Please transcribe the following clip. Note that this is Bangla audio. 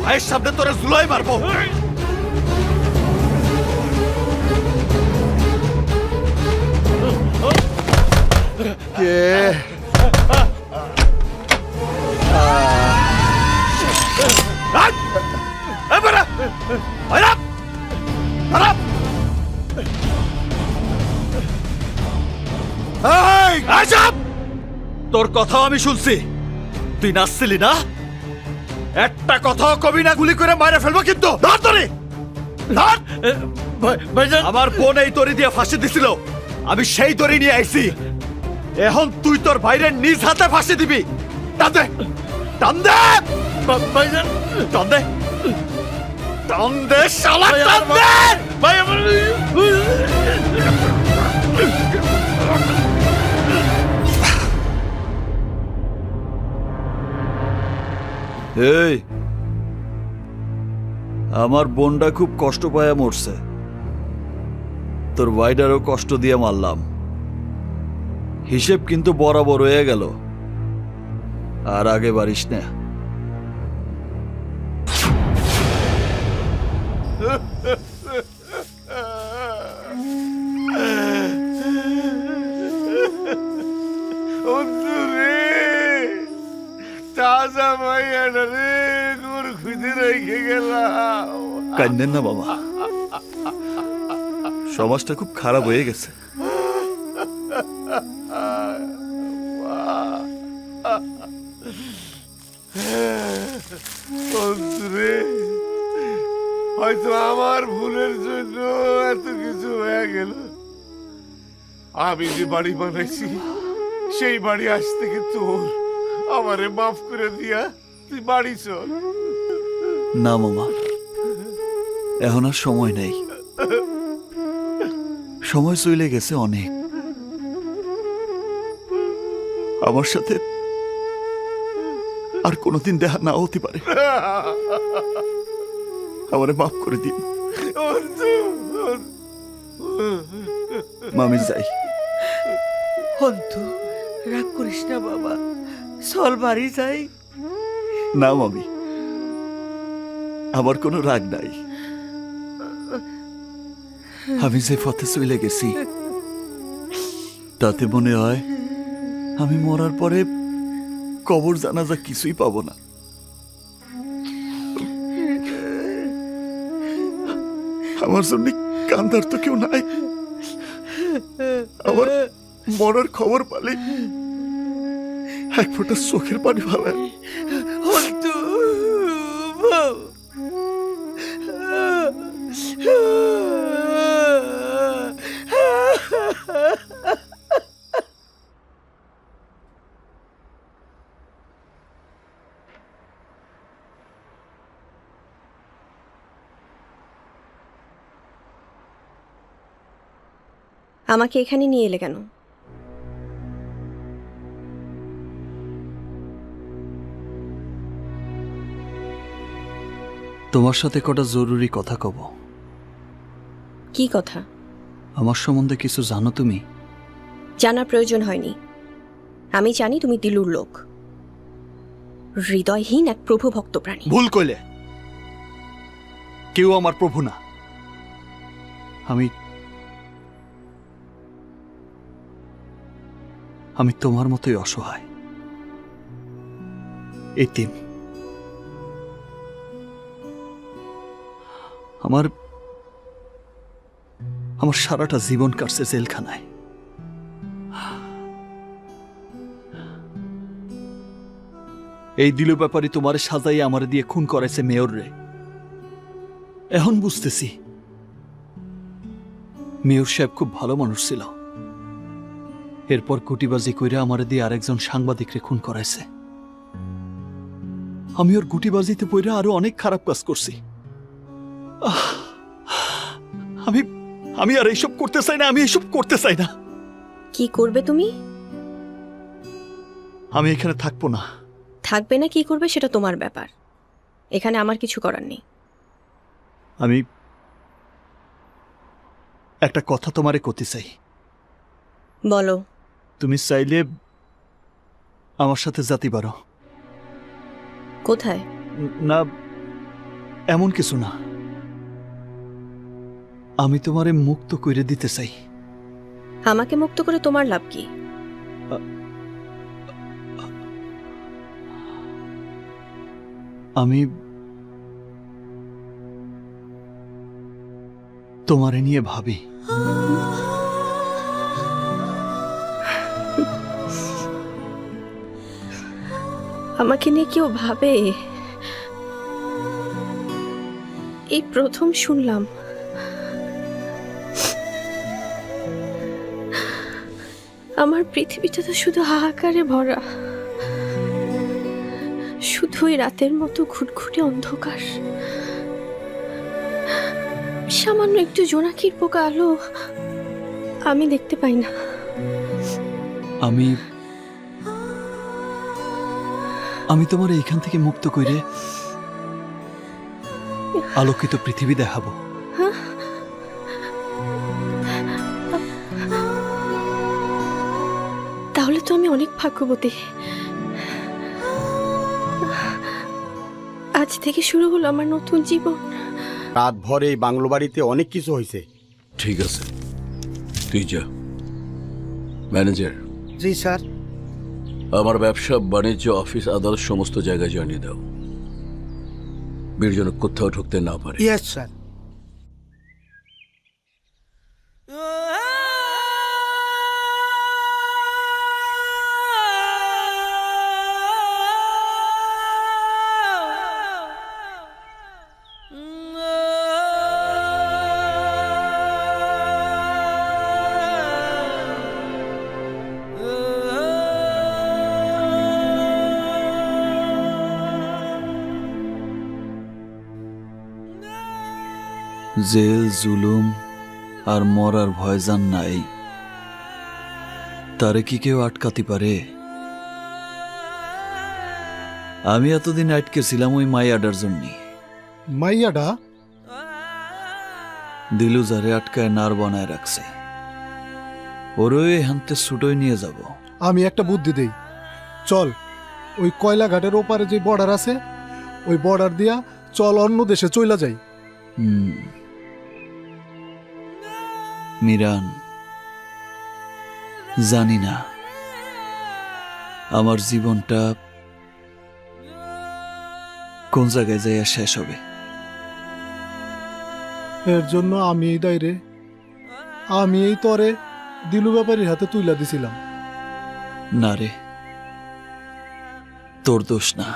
ভাইয়ের সামনে তোরে জুলাই মারবো। কে তোর কথা আমি শুনছি, তুই নাচছিলি না? একটা কথাও কবি না, গুলি করে মারে ফেলবো কিন্তু। ধর তোরে, ধর। আমার বোন এই দড়ি দিয়ে ফাঁসি দিছিল, আমি সেই দড়ি নিয়ে আইছি। এখন তুই তোর ভাইরে নিজ হাতে ফাঁসি দিবি। টান দে, টান দে ভাইজান, টান দে, টান দে শালা, টান দে ভাই। আমার এই, আমার বোনটা খুব কষ্ট পায়া মরছে, তোর ভাইডারও কষ্ট দিয়ে মারলাম, হিসেব কিন্তু বরাবর হয়ে গেল। আর আগে বাড়িস না। কান্দেন না বাবা, সমাজটা খুব খারাপ হয়ে গেছে। হয়তো আমার ভুলের জন্য এত কিছু হয়ে গেল। আমি যে বাড়ি বানাইছি সেই বাড়ি আজ থেকে তোর। আমারে মাফ করে দিয়া তুই বাড়ি চল। না মামা, এখন আর সময় নেই, সময় চলে গেছে অনেক। আমার সাথে আর কোনোদিন দেখা নাও হতে পারে, আমারে মাফ করে দিন। মামি যাই। অন্তু, রাগ করিস না বাবা, চল বাড়ি যাই। না মামি, আমার কোনো রাগ নাই। আমি যে পথে চলে গেছি তাতে মনে হয় আমি মরার পরে কবর জানাজা কিছুই পাবো না। আমার জন্য কান্দার তো কেউ নাই। আমার মরার খবর পালে এক ফোঁটা চোখের পানি ভালায়। অন্তু, আমাকে এখানে নিয়ে এলে কেন? তোমার সাথে কটা জরুরি কথা কব। কি কথা? আমার সম্বন্ধে কিছু জানো তুমি? জানার প্রয়োজন হয়নি। আমি জানি তুমি দিলুর লোক, হৃদয়হীন এক প্রভু ভক্ত প্রাণী। ভুল কইলে, কেউ আমার প্রভু না। আমি তোমার মতোই অসহায়, এতিম। আমার সারাটা জীবন কাটছে জেলখানায়। এই দিল ব্যাপারী তোমারে সাজাই আমারে দিয়ে খুন করাইছে মেয়র রে। এখন বুঝতেছি মেয়র সাহেব খুব ভালো মানুষ ছিল। এরপর গুটিবাজি কইরা আমারে দিয়ে আরেকজন সাংবাদিকরে খুন করাইছে। আমি ওর গুটিবাজিতে পইরা আরো অনেক খারাপ কাজ করছি। আমি আর এইসব করতে চাই না, আমি এইসব করতে চাই না। কি করবে তুমি? আমি এখানে থাকবো না। থাকবে না কি করবে সেটা তোমার ব্যাপার, এখানে আমার কিছু করার নেই। আমি একটা কথা তোমারে কইতে চাই। বলো। তুমি চাইলে আমার সাথে যেতে পারো। কোথায়? না, এমন কিছু না, আমি তোমারে মুক্ত করে দিতে চাই। আমাকে মুক্ত করে তোমার লাভ কি? আমি তোমারে নিয়ে ভাবি। আমাকে নিয়ে কেউ ভাবে? এই প্রথম শুনলাম। আমার পৃথিবীটা তো শুধু হাহাকারে ভরা, শুধুই রাতের মতো ঘুটঘুটে অন্ধকার। সামান্য একটু জোনাকির পোকা আলো আমি দেখতে পাই না। আমি আমি তোমার এইখান থেকে মুক্ত করে আলোকিত পৃথিবী দেখাবো। তাহলে তো আমি অনেক ভাগ্যবতী। আজ থেকে শুরু হলো আমার নতুন জীবন। রাত ভর এই বাংলো বাড়িতে অনেক কিছু হয়েছে। ঠিক আছে, তুই যা। ম্যানেজার, জি স্যার। আমার ব্যবসা বাণিজ্য অফিস আদালত সমস্ত জায়গায় জানিয়ে দাও, বীর যেন কোথাও ঢুকতে না পারে। Yes sir. জেল জুলুম আর মরার ভয় জান নাই, তারে কি কেউ আটকাতে পারে? আমি এতদিন আটকেছিলাম ওই মাইয়াডার জন্য। মাইয়াডা? দিলু যারে আটকায় নার বানায় রাখছে, ওরই হানতে ছুটোই নিয়ে যাব। আমি একটা বুদ্ধি দেই, চল ওই কয়লা ঘাটের ওপারে যে বর্ডার আছে ওই বর্ডার দিয়া চল অন্য দেশে চইলা যাই। মিরান, জানি না আমার জীবনটা কোন জায়গায় যাইয়া শেষ হবে। এর জন্য আমি এই দায়রে, আমি এই তরে দিলু ব্যাপারীর হাতে তুইলা দিছিলাম। না রে, তোর দোষ না।